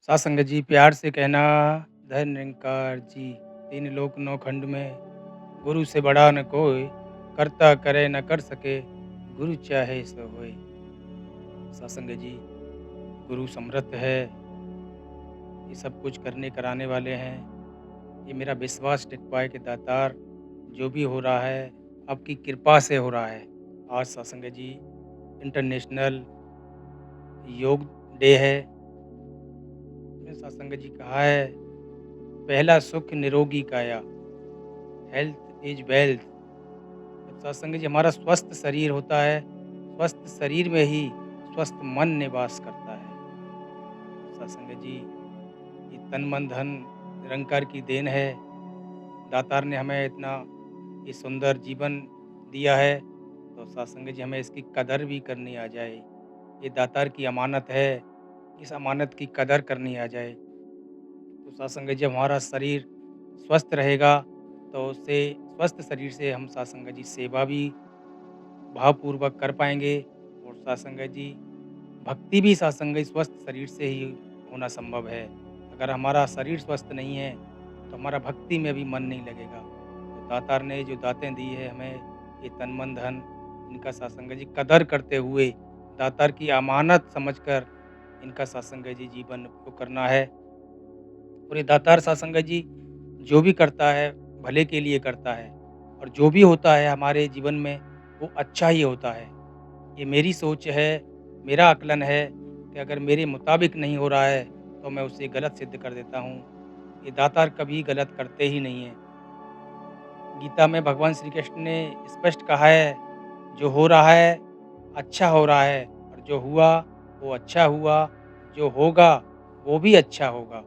सासंग जी प्यार से कहना, धन निरंकार जी। तीन लोक नौ खंड में गुरु से बड़ा न कोई, करता करे न कर सके, गुरु चाहे सो होए। सासंग जी, गुरु समर्थ है, ये सब कुछ करने कराने वाले हैं। ये मेरा विश्वास टिक पाए कि दातार जो भी हो रहा है, आपकी कृपा से हो रहा है। आज सासंग जी इंटरनेशनल योग डे है। इसमें सासंग जी कहा है, पहला सुख निरोगी काया, हेल्थ इज वेल्थ। जब सत्संग जी हमारा स्वस्थ शरीर होता है, स्वस्थ शरीर में ही स्वस्थ मन निवास करता है। सत्संग जी, ये तन मन धन निरंकार की देन है। दातार ने हमें इतना ये सुंदर जीवन दिया है, तो सत्संग जी हमें इसकी कदर भी करनी आ जाए। ये दातार की अमानत है, इस अमानत की कदर करनी आ जाए। तो सत्संग जब हमारा शरीर स्वस्थ रहेगा, तो उससे स्वस्थ शरीर से हम सत्संग जी सेवा भी भावपूर्वक कर पाएँगे। और सत्संग जी भक्ति भी सत्संग स्वस्थ शरीर से ही होना संभव है। अगर हमारा शरीर स्वस्थ नहीं है, तो हमारा भक्ति में भी मन नहीं लगेगा। तो दातार ने जो दातें दी है हमें, ये तन मन धन, इनका सत्संग जी कदर करते हुए, दातार की अमानत समझकर इनका सत्संग जी जीवन को करना है। और ये दातार सत्संग जी जो भी करता है, भले के लिए करता है, और जो भी होता है हमारे जीवन में, वो अच्छा ही होता है। ये मेरी सोच है, मेरा आकलन है कि अगर मेरे मुताबिक नहीं हो रहा है, तो मैं उसे गलत सिद्ध कर देता हूँ। ये दातार कभी गलत करते ही नहीं हैं। गीता में भगवान श्री कृष्ण ने स्पष्ट कहा है, जो हो रहा है, अच्छा हो रहा है, और जो हुआ, वो अच्छा हुआ, जो होगा, वो भी अच्छा होगा।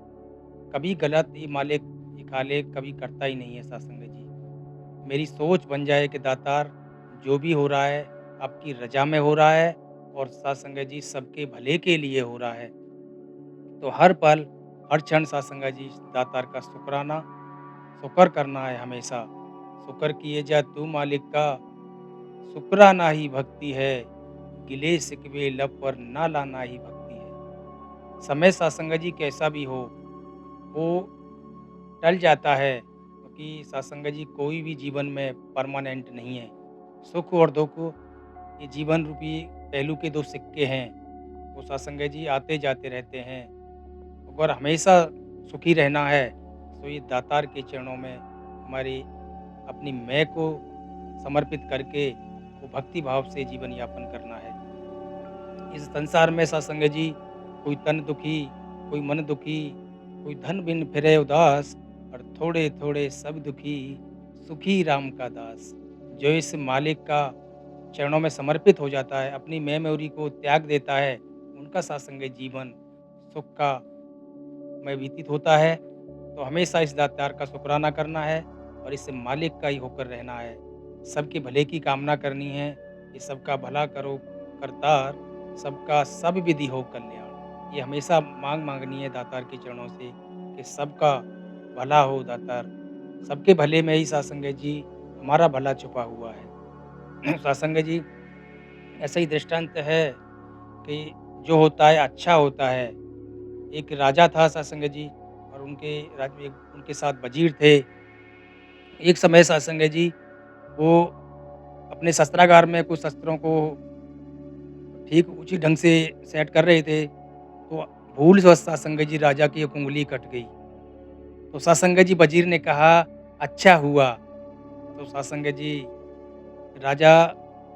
कभी गलत ये मालिक ये खालिक कभी करता ही नहीं है सत्संग जी। मेरी सोच बन जाए कि दातार जो भी हो रहा है, आपकी रज़ा में हो रहा है, और सत्संग जी सबके भले के लिए हो रहा है। तो हर पल, हर क्षण सत्संग जी दातार का शुक्राना शुक्र करना है हमेशा। शुक्र किए जा तू मालिक का, शुक्राना ही भक्ति है, गिले शिकवे लब पर ना लाना ही भक्ति है। समय सत्संग जी कैसा भी हो, वो टल जाता है, क्योंकि सत्संग जी कोई भी जीवन में परमानेंट नहीं है। सुख और दुख ये जीवन रूपी पहलू के दो सिक्के हैं। वो सत्संग जी आते जाते रहते हैं। अगर हमेशा सुखी रहना है, तो ये दातार के चरणों में हमारी अपनी मैं को समर्पित करके वो भक्ति भाव से जीवन यापन करना है। इस संसार में सत्संग जी, कोई तन दुखी, कोई मन दुखी, कोई धन बिन फिरे उदास, और थोड़े थोड़े सब दुखी, सुखी राम का दास। जो इस मालिक का चरणों में समर्पित हो जाता है, अपनी मैं मेरी को त्याग देता है, उनका सत्संग जीवन सुख का में व्यतीत होता है। तो हमेशा इस दातार का शुक्राना करना है, और इस मालिक का ही होकर रहना है। सबके भले की कामना करनी है, ये सबका भला करो करतार, सबका सब विधि हो कल्याण। ये हमेशा मांग मांगनी है दातार के चरणों से कि सबका भला हो दातार। सबके भले में ही सत्संग जी हमारा भला छुपा हुआ है। सत्संग जी ऐसा ही दृष्टांत है कि जो होता है अच्छा होता है। एक राजा था सत्संग जी, और उनके राज्य में उनके साथ वज़ीर थे। एक समय सत्संग जी वो अपने शस्त्रागार में कुछ शस्त्रों को ठीक उचित ढंग से सेट कर रहे थे, तो भूल से सत्संग जी राजा की एक उँगली कट गई। तो सत्संग जी वज़ीर ने कहा, अच्छा हुआ। तो सत्संग जी राजा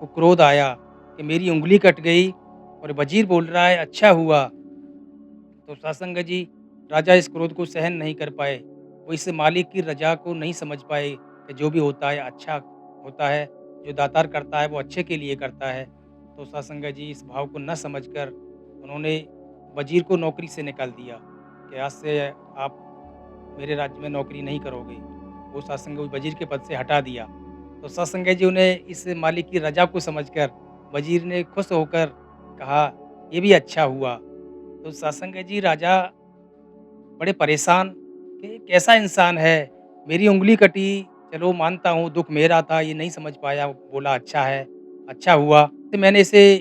को क्रोध आया कि मेरी उँगली कट गई, और वज़ीर बोल रहा है अच्छा हुआ। तो सत्संग जी राजा इस क्रोध को सहन नहीं कर पाए। वो इस मालिक की रजा को नहीं समझ पाए कि जो भी होता है अच्छा होता है, जो दातार करता है वो अच्छे के लिए करता है। तो सत्संग जी इस भाव को न समझकर उन्होंने वजीर को नौकरी से निकाल दिया कि आज से आप मेरे राज्य में नौकरी नहीं करोगे। वो सत्संग वजीर के पद से हटा दिया। तो सत्संग जी उन्हें इस मालिक की रजा को समझकर वजीर ने खुश होकर कहा, ये भी अच्छा हुआ। तो सत्संग जी राजा बड़े परेशान कि ये कैसा इंसान है, मेरी उँगली कटी, चलो मानता हूँ दुःख मेरा था, ये नहीं समझ पाया, बोला अच्छा है, अच्छा हुआ। तो मैंने इसे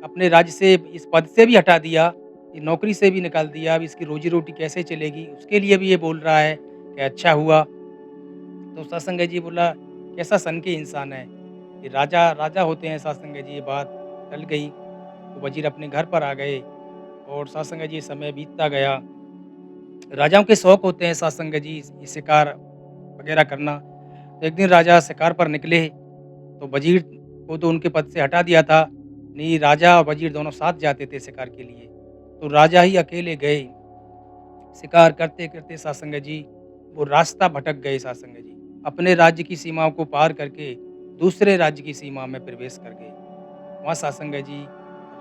अपने राज्य से इस पद से भी हटा दिया, ये नौकरी से भी निकाल दिया, अब इसकी रोज़ी-रोटी कैसे चलेगी? उसके लिए भी ये बोल रहा है कि अच्छा हुआ। तो सत्संग जी बोला, कैसा सन के इंसान है? ये राजा राजा होते हैं सत्संग जी, ये बात टल गई। तो वज़ीर अपने घर पर आ गए और सत्संग जी समय बीतता गया। राजाओं के शौक होते हैं सत्संग जी, ये शिकार वग़ैरह करना। तो एक दिन राजा शिकार पर निकले, तो वज़ीर को तो उनके पद से हटा दिया था। नहीं, राजा और वज़ीर दोनों साथ जाते थे शिकार के लिए। तो राजा ही अकेले गए, शिकार करते-करते सत्संग जी, वो रास्ता भटक गए सत्संग जी। अपने राज्य की सीमाओं को पार करके दूसरे राज्य की सीमा में प्रवेश कर गए। वहाँ सत्संग जी,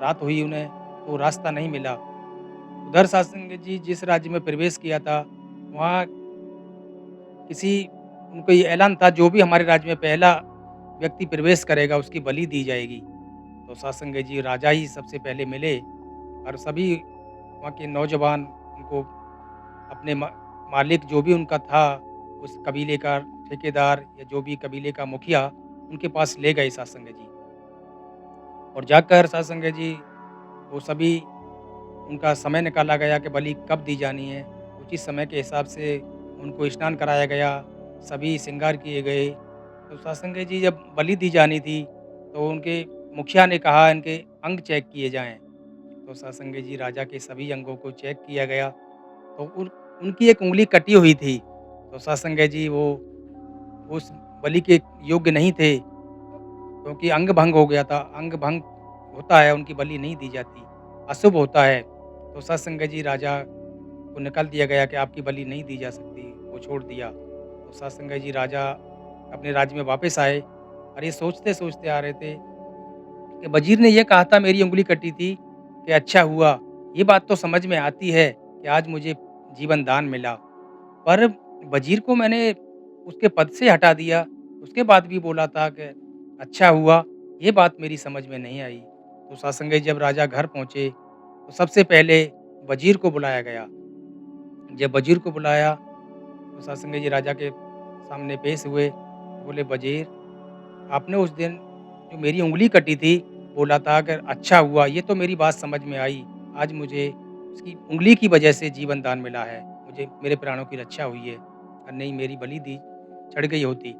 रात हुई उन्हें, तो रास्ता नहीं मिला। उधर सत्संग जी जिस राज्य में प्रवेश किया था, वहाँ किसी उनको ये ऐलान था, जो भी हमारे राज्य में पहला व्यक्ति प्रवेश करेगा उसकी बलि दी जाएगी। तो सत्संग जी राजा ही सबसे पहले मिले और सभी वहाँ के नौजवान उनको अपने मालिक जो भी उनका था, उस कबीले का ठेकेदार या जो भी कबीले का मुखिया, उनके पास ले गए सत्संग जी। और जाकर सत्संग जी वो सभी उनका समय निकाला गया कि बलि कब दी जानी है। उचित समय के हिसाब से उनको स्नान कराया गया, सभी श्रृंगार किए गए। तो सत्संग जी जब बलि दी जानी थी, तो उनके मुखिया ने कहा इनके अंग चेक किए जाएँ। तो सत्संग जी राजा के सभी अंगों को चेक किया गया, तो उनकी एक उँगली कटी हुई थी। तो सत्संग जी वो उस बलि के योग्य नहीं थे, क्योंकि अंग भंग हो गया था। अंग भंग होता है, उनकी बलि नहीं दी जाती, अशुभ होता है। तो सत्संग जी राजा को निकाल दिया गया कि आपकी बलि नहीं दी जा सकती, वो छोड़ दिया। तो सत्संग जी राजा अपने राज्य में वापस आए और ये सोचते-सोचते आ रहे थे कि वज़ीर ने ये कहा था मेरी उँगली कटी थी कि अच्छा हुआ। ये बात तो समझ में आती है कि आज मुझे जीवन दान मिला। पर वज़ीर को मैंने उसके पद से हटा दिया, उसके बाद भी बोला था कि अच्छा हुआ, ये बात मेरी समझ में नहीं आई। तो सत्संग जी जब राजा घर पहुँचे, तो सबसे पहले वज़ीर को बुलाया गया। जब वज़ीर को बुलाया, तो सत्संग जी राजा के सामने पेश हुए, तो बोले वज़ीर, आपने उस दिन जो मेरी उँगली कटी थी, बोला था कि अच्छा हुआ, ये तो मेरी बात समझ में आई। आज मुझे उसकी उँगली की वजह से जीवन दान मिला है। मुझे मेरे प्राणों की रक्षा हुई है और नहीं मेरी बलि दी चढ़ गई होती।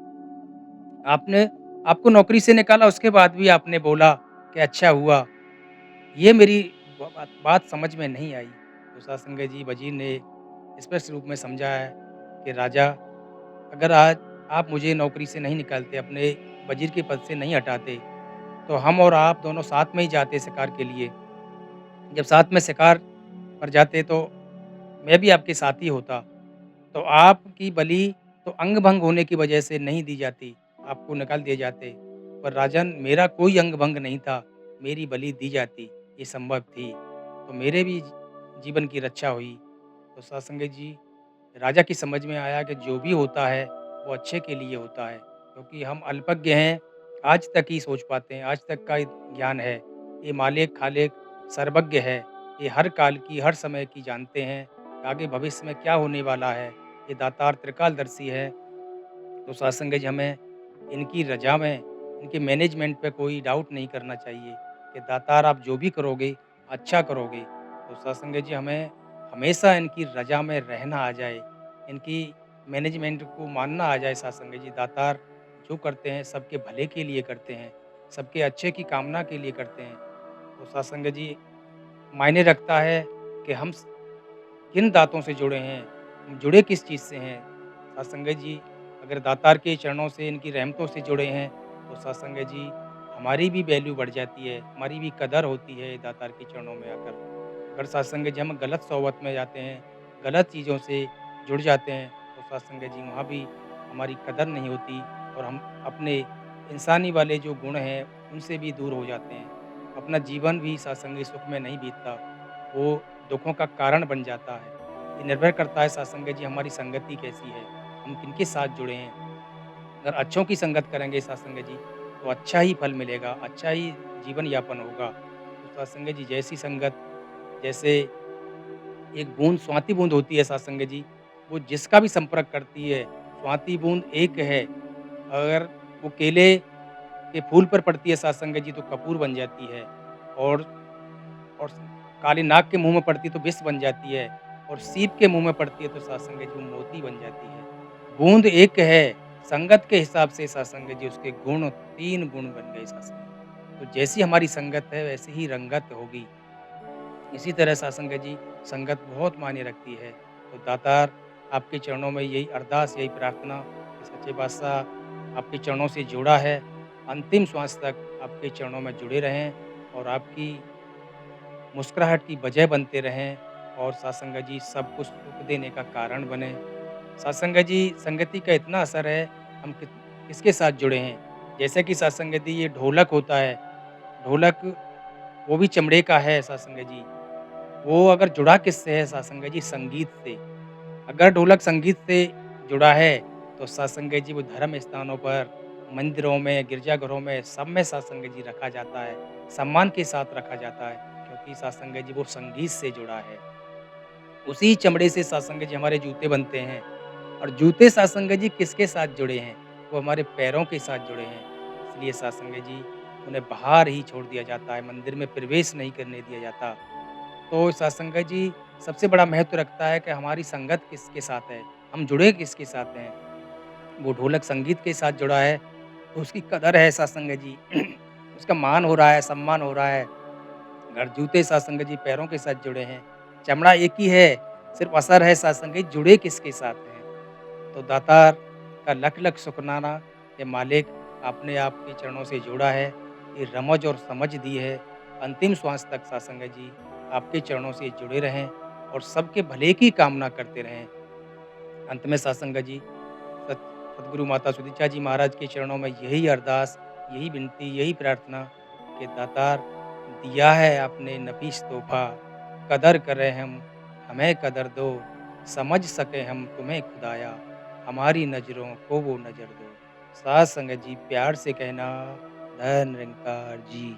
आपने आपको नौकरी से निकाला, उसके बाद भी आपने बोला कि अच्छा हुआ। ये मेरी बात बात समझ में नहीं आई। तो सत्संग जी वज़ीर ने स्पष्ट रूप में समझाया कि राजा, अगर आज आप मुझे नौकरी से नहीं निकालते, अपने वज़ीर के पद से नहीं हटाते, तो हम और आप दोनों साथ में ही जाते शिकार के लिए। जब साथ में शिकार पर जाते तो मैं भी आपके साथ ही होता। तो आपकी बलि तो अंग-भंग होने की वजह से नहीं दी जाती, आपको निकाल दिए जाते। पर राजन, मेरा कोई अंग-भंग नहीं था, मेरी बलि दी जाती, ये संभव थी। तो मेरे भी जीवन की रक्षा हुई। तो सत्संग जी राजा की समझ में आया कि जो भी होता है, वो अच्छे के लिए होता है, क्योंकि हम अल्पज्ञ हैं, आज तक ही सोच पाते हैं, आज तक का ज्ञान है। ये मालिक खालिक सर्वज्ञ है, ये हर काल की, हर समय की जानते हैं, कि आगे भविष्य में क्या होने वाला है। ये दातार त्रिकालदर्शी है। तो सत्संग जी हमें इनकी रज़ा में, इनके मैनेजमेंट पे कोई डाउट नहीं करना चाहिए कि दातार आप जो भी करोगे, अच्छा करोगे। तो सत्संग जी हमें हमेशा इनकी रज़ा में रहना आ जाए, इनकी मैनेजमेंट को मानना आ जाए। सत्संग जी दातार जो करते हैं सबके भले के लिए करते हैं, सबके अच्छे की कामना के लिए करते हैं। तो सत्संग जी मायने रखता है कि हम किन दाँतों से जुड़े हैं, हम जुड़े किस चीज़ से हैं। सत्संग जी अगर दातार के चरणों से, इनकी रहमतों से जुड़े हैं, तो सत्संग जी हमारी भी वैल्यू बढ़ जाती है, हमारी भी कदर होती है दातार के चरणों में आकर। अगर सत्संग जी हम गलत सोहबत में जाते हैं, गलत चीज़ों से जुड़ जाते हैं, तो सत्संग जी वहाँ भी हमारी कदर नहीं होती और हम अपने इंसानी वाले जो गुण हैं, उनसे भी दूर हो जाते हैं। अपना जीवन भी सत्संगी सुख में नहीं बीतता, वो दुखों का कारण बन जाता है। ये निर्भर करता है सत्संग जी हमारी संगति कैसी है, हम किनके साथ जुड़े हैं। अगर अच्छों की संगत करेंगे सत्संग जी, तो अच्छा ही फल मिलेगा, अच्छा ही जीवन यापन होगा। तो सत्संग जी जैसी संगत, जैसे एक बूँद स्वाति बूँद होती है सत्संग जी, वो जिसका भी संपर्क करती है, स्वाति बूँद एक है। अगर वो केले के फूल पर पड़ती है सत्संग जी, तो कपूर बन जाती है। और और काली नाग के मुँह में पड़ती है तो विष बन जाती है और सीप के मुँह में पड़ती है तो सासंग जी वो मोती बन जाती है। बूँद एक है, संगत के हिसाब से सासंग जी उसके गुण 3 गुण बन गए सासंग। तो जैसी हमारी संगत है वैसी ही रंगत होगी। इसी तरह सासंग जी संगत बहुत मायने रखती है। तो दातार आपके चरणों में यही अरदास, यही प्रार्थना कि सच्चे पातशाह आपके चरणों से जुड़ा है, अंतिम श्वास तक आपके चरणों में जुड़े रहें और आपकी मुस्कुराहट की वजह बनते रहें और सत्संग जी सब कुछ सुख देने का कारण बने। सत्संग जी संगति का इतना असर है, हम किसके साथ जुड़े हैं। जैसे कि सत्संग जी ये ढोलक होता है, ढोलक वो भी चमड़े का है सत्संग जी। वो अगर जुड़ा किससे है सत्संग जी संगीत से। अगर ढोलक संगीत से जुड़ा है, तो सत्संग जी वो धर्म स्थानों पर, मंदिरों में, गिरजाघरों में, सब में सत्संग जी रखा जाता है, सम्मान के साथ रखा जाता है, क्योंकि सत्संग जी वो संगीत से जुड़ा है। उसी चमड़े से सत्संग जी हमारे जूते बनते हैं और जूते सत्संग जी किसके साथ जुड़े हैं? वो हमारे पैरों के साथ जुड़े हैं। इसलिए सत्संग जी उन्हें बाहर ही छोड़ दिया जाता है, मंदिर में प्रवेश नहीं करने दिया जाता। तो सत्संग जी सबसे बड़ा महत्व रखता है कि हमारी संगत किसके साथ है, हम जुड़े किसके साथ हैं। वो ढोलक संगीत के साथ जुड़ा है, तो उसकी कदर है सत्संग जी। उसका मान हो रहा है, सम्मान हो रहा है। अगर जूते सत्संग जी पैरों के साथ जुड़े हैं, चमड़ा एक ही है, सिर्फ़ असर है सत्संग जी जुड़े किसके साथ हैं। तो दातार का लख-लख शुकराना कि मालिक आपने आपके चरणों से जोड़ा है, ये रमझ और समझ दी है। अंतिम श्वास तक सत्संग जी आपके चरणों से जुड़े रहें और सबके भले की कामना करते रहें। अंत में सत्संग जी सत सद्गुरु माता सुदीक्षा जी महाराज के चरणों में यही अरदास, यही विनती, यही प्रार्थना कि दातार दिया है आपने नफीस तोहफ़ा, कदर करें हम, हमें कदर दो, समझ सकें हम तुम्हें खुदाया, हमारी नज़रों को वो नज़र दो। सात संगत जी प्यार से कहना, धन निरंकार जी।